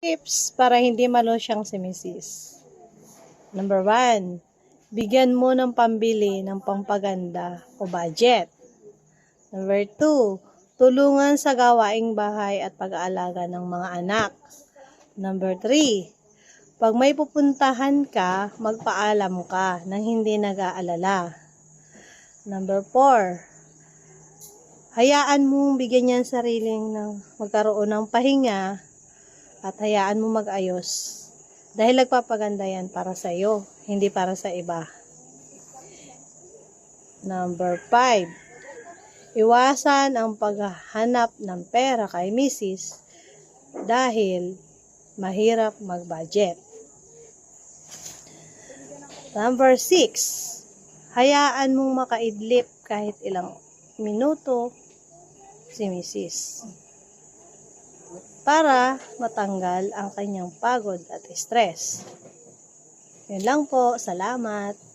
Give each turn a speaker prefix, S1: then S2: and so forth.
S1: tips para hindi malusyang si Mrs. Number 1, bigyan mo ng pambili ng pampaganda o budget. Number 2, tulungan sa gawaing bahay at pag-aalaga ng mga anak. Number 3, pag may pupuntahan ka, magpaalam ka nang hindi nag-aalala. Number 4, hayaan mong bigyan niya ang sariling magkaroon ng pahinga at hayaan mo mag-ayos. Dahil nagpapaganda yan para sa iyo, hindi para sa iba. Number 5, iwasan ang paghahanap ng pera kay Mrs. dahil mahirap mag-budget. Number 6, hayaan mong makaidlip kahit ilang minuto si Mrs. para matanggal ang kanyang pagod at stress. Yun lang po. Salamat.